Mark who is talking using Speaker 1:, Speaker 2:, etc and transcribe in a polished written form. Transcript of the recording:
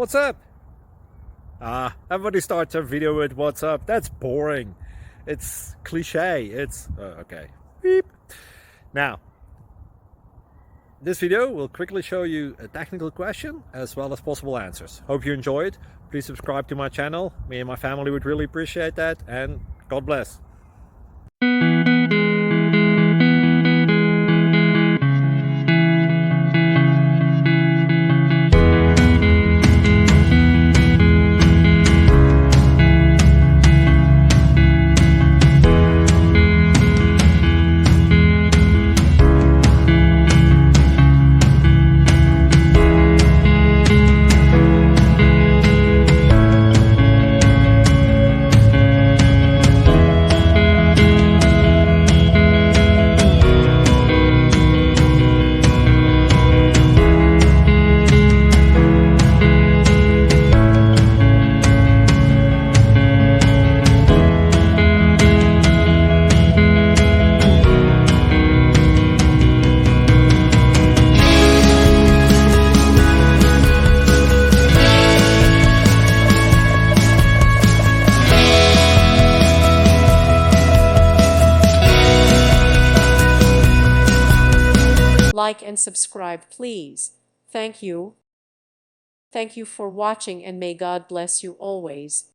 Speaker 1: What's up? Everybody starts their video with what's up. That's boring. It's cliche. It's okay. Beep. Now, this video will quickly show you a technical question as well as possible answers. Hope you enjoy it. Please subscribe to my channel. Me and my family would really appreciate that, and God bless.
Speaker 2: Like and subscribe, please. Thank you. Thank you for watching, and may God bless you always.